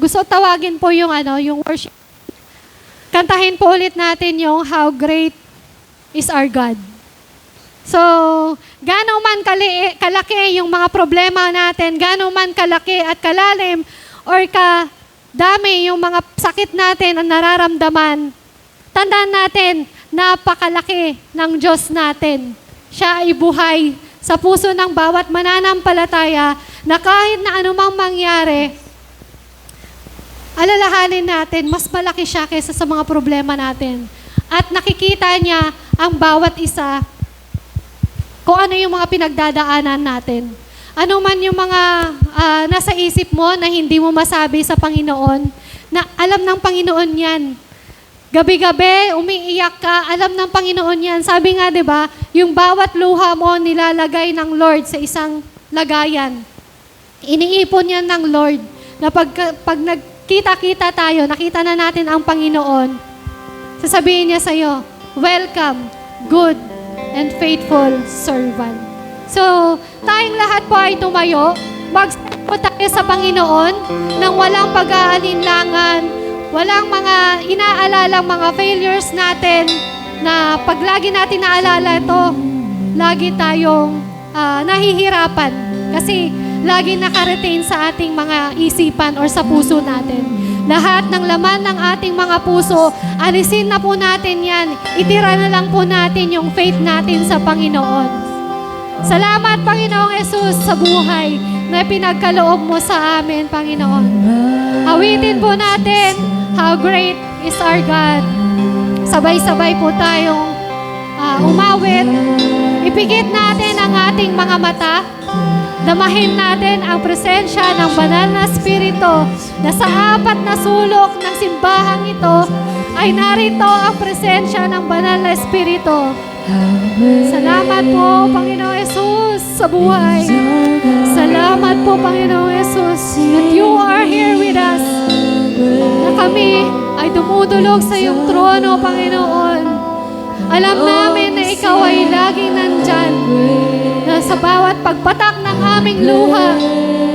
gusto tawagin po yung yung worship. Kantahin po ulit natin yung How Great is Our God. So, gaano man kalaki yung mga problema natin, gaano man kalaki at kalalim or kadami yung mga sakit natin ang nararamdaman, tandaan natin, napakalaki ng Diyos natin. Siya ay buhay sa puso ng bawat mananampalataya na kahit na anumang mangyari, alalahanin natin, mas malaki siya kaysa sa mga problema natin. At nakikita niya ang bawat isa kung ano yung mga pinagdadaanan natin. Ano man yung mga nasa isip mo na hindi mo masabi sa Panginoon, na alam ng Panginoon yan. Gabi-gabi, umiiyak ka, alam ng Panginoon yan. Sabi nga, di ba, yung bawat luha mo nilalagay ng Lord sa isang lagayan. Iniipon yan ng Lord na pag nagkita-kita tayo, nakita na natin ang Panginoon, sasabihin niya sa'yo, welcome, good and faithful servant. So, tayong lahat po ay tumayo, mag-step po tayo sa Panginoon nang walang pag-aalinlangan, walang mga inaalalang mga failures natin na pag lagi natin naalala ito, lagi tayong nahihirapan kasi lagi nakaretain sa ating mga isipan or sa puso natin. Lahat ng laman ng ating mga puso, alisin na po natin yan. Itira na lang po natin yung faith natin sa Panginoon. Salamat, Panginoong Jesus, sa buhay na pinagkaloob mo sa amin, Panginoon. Awitin po natin, How Great is Our God. Sabay-sabay po tayong umawit. Ipikit natin ang ating mga mata. Damahin natin ang presensya ng banal na Espiritu na sa apat na sulok ng simbahang ito ay narito ang presensya ng banal na Espiritu. Salamat po, Panginoong Jesus, sa buhay. Salamat po, Panginoong Jesus, that you are here with us. Na kami ay dumudulog sa iyong trono, Panginoon. Alam namin na ikaw ay laging nandyan. Na sa bawat pagpatak ng aming luha,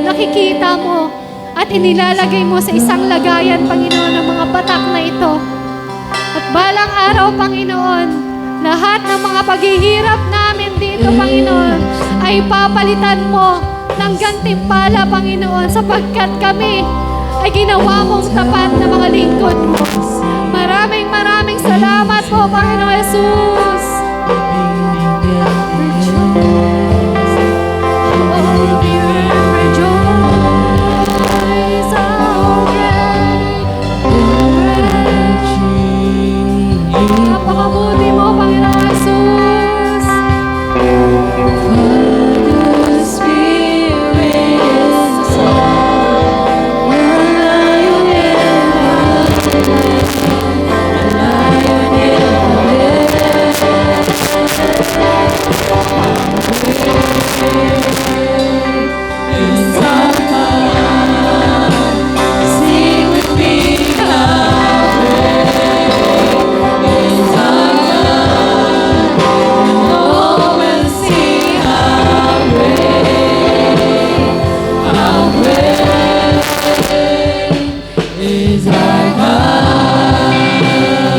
nakikita mo at inilalagay mo sa isang lagayan, Panginoon, ng mga patak na ito. At balang araw, Panginoon, lahat ng mga paghihirap namin dito, Panginoon, ay papalitan mo ng gantimpala, Panginoon, sapagkat kami ay ginawa mong tapat na mga lingkod mo. Maraming salamat po, Panginoon Jesus. Napakabuti mo, Panginoon Jesus.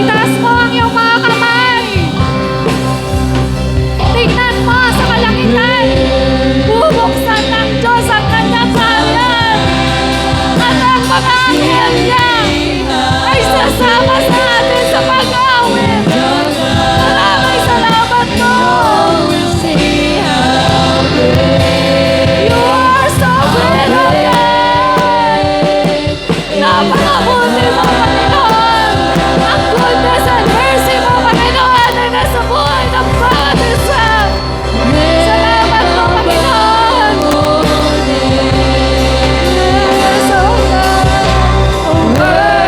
Itaas mo ang iyong mga kamay. Tingnan mo sa kalangitan. Bubuksan ng Diyos ang kanyang kaharian. At ang mga anghel niya ay sasama sa atin sa pag-awit. Maraming salamat po. You are so great, O God. Napakabuti mo, Panginoon. Ang goodness and mercy mo, Panginoon, ay nasa buhay ng bawat isa. Salamat po, Panginoon. Yes, O God. O God.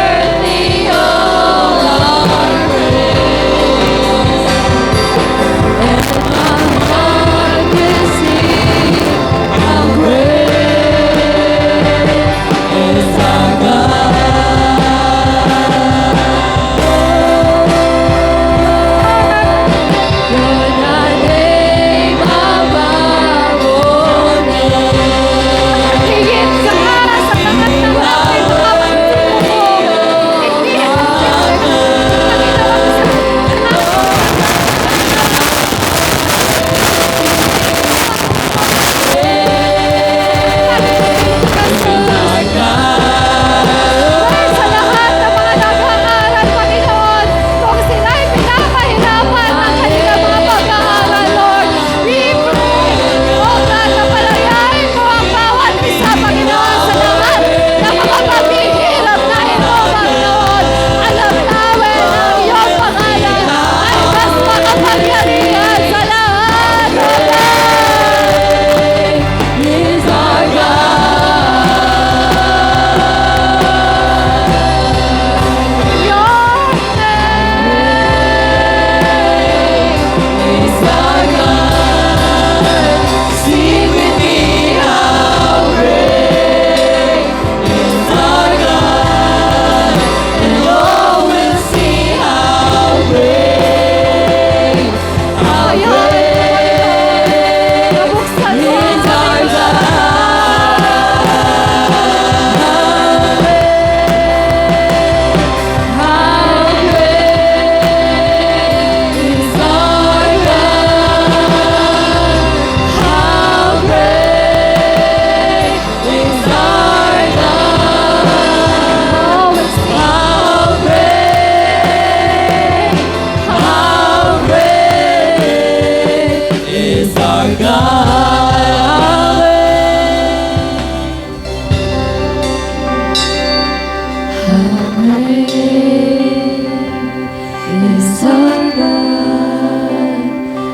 is our God.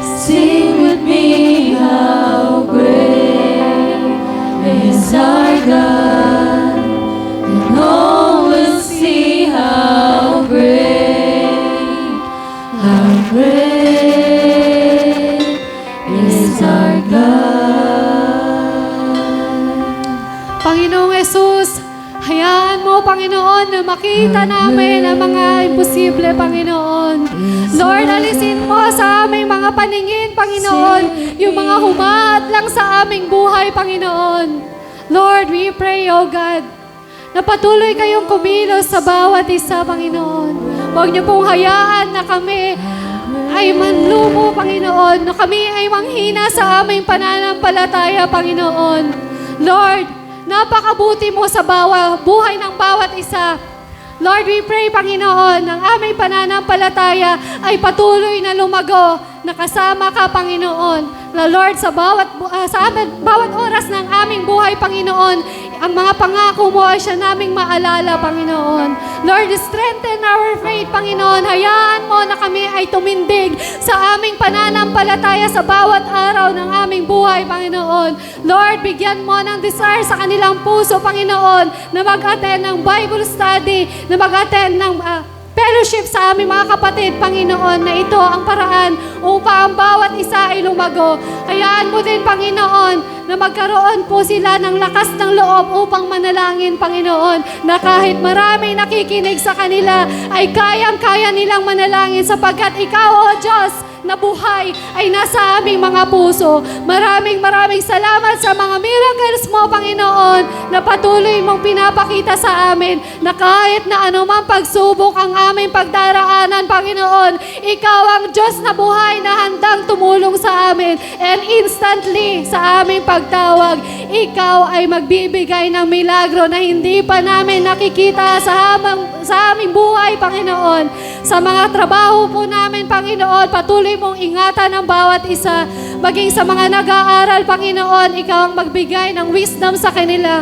Sing with me, how great is our God. And all will see how great is our God. Panginoong Jesus, hayaan mo, Panginoon, na makita namin ang mga imposible, Panginoon. Lord, alisin mo sa aming mga paningin, Panginoon, yung mga humaat lang sa aming buhay, Panginoon. Lord, we pray, O God, na patuloy kayong kumilos sa bawat isa, Panginoon. Huwag niyo pong hayaan na kami ay manlumo, Panginoon, na kami ay manghina sa aming pananampalataya, Panginoon. Lord, napakabuti mo sa buhay ng bawat isa. Lord, we pray, Panginoon, ang aming pananampalataya ay patuloy na lumago, nakasama ka, Panginoon. Na Lord, sa bawat oras ng aming buhay, Panginoon, ang mga pangako mo ay siya naming maalala, Panginoon. Lord, strengthen our faith, Panginoon. Hayaan mo na kami ay tumindig sa aming pananampalataya sa bawat araw ng aming buhay, Panginoon. Lord, bigyan mo ng desire sa kanilang puso, Panginoon, na mag-attend ng Bible study, na mag-attend ng fellowship sa aming mga kapatid, Panginoon, na ito ang paraan upang ang bawat isa ay lumago. Hayaan mo din, Panginoon, na magkaroon po sila ng lakas ng loob upang manalangin, Panginoon, na kahit marami nakikinig sa kanila, ay kayang-kaya nilang manalangin sapagkat Ikaw, O Diyos, na buhay ay nasa aming mga puso. Maraming salamat sa mga miracles mo, Panginoon, na patuloy mong pinapakita sa amin na kahit na anumang pagsubok ang aming pagdaraanan, Panginoon, Ikaw ang Diyos na buhay na handang tumulong sa amin, and instantly sa aming pagtawag, Ikaw ay magbibigay ng milagro na hindi pa namin nakikita sa aming buhay, Panginoon. Sa mga trabaho po namin, Panginoon, patuloy mong ingatan ang bawat isa. Maging sa mga nag-aaral, Panginoon, Ikaw ang magbigay ng wisdom sa kanila.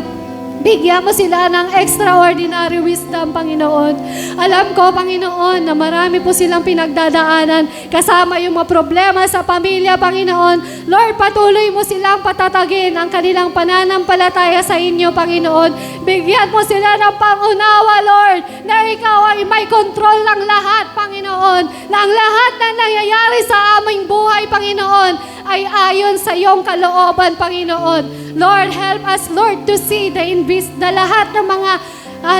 Bigyan mo sila ng extraordinary wisdom, Panginoon. Alam ko, Panginoon, na marami po silang pinagdadaanan kasama yung mga problema sa pamilya, Panginoon. Lord, patuloy mo silang patatagin ang kanilang pananampalataya sa inyo, Panginoon. Bigyan mo sila ng pangunawa, Lord, na Ikaw ay may control ng lahat, Panginoon. Na ang lahat na nangyayari sa aming buhay, Panginoon, ay ayon sa iyong kalooban, Panginoon. Lord, help us, Lord, to see the lahat ng mga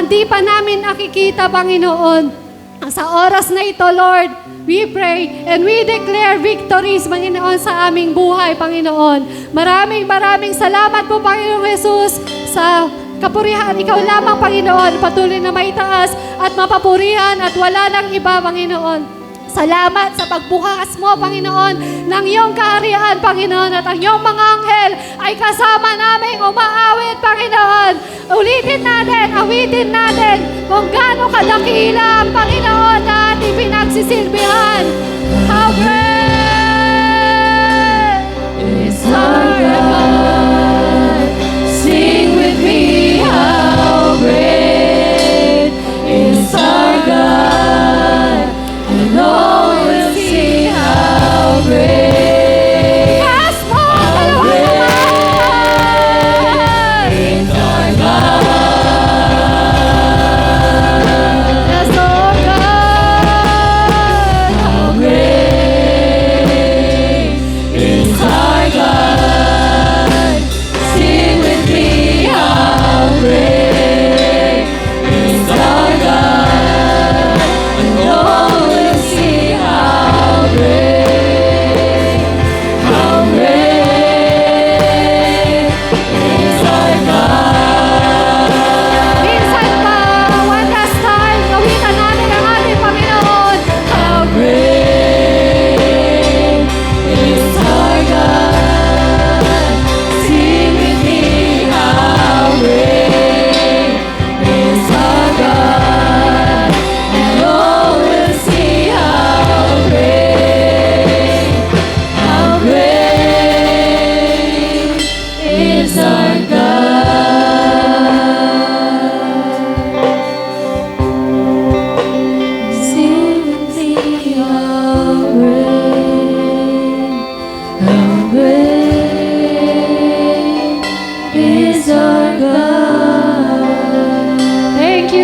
hindi pa namin nakikita, Panginoon. Sa oras na ito, Lord, we pray and we declare victories, Panginoon, sa aming buhay, Panginoon. Maraming salamat po, Panginoong Jesus, sa kapurihan. Ikaw lamang, Panginoon, patuloy na maitaas at mapapurihan at wala nang iba, Panginoon. Salamat sa pagbukas mo, Panginoon, ng iyong kaharian, Panginoon, at ang iyong mga anghel ay kasama naming umaawit, Panginoon. Awitin natin kung gaano kadakila ang Panginoon na ating pinagsisilbihan. How great is our God. Sing with me, how great is our God. And all will see how great, how great is our God. Yes, oh God, how great is our God.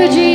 you, Jesus.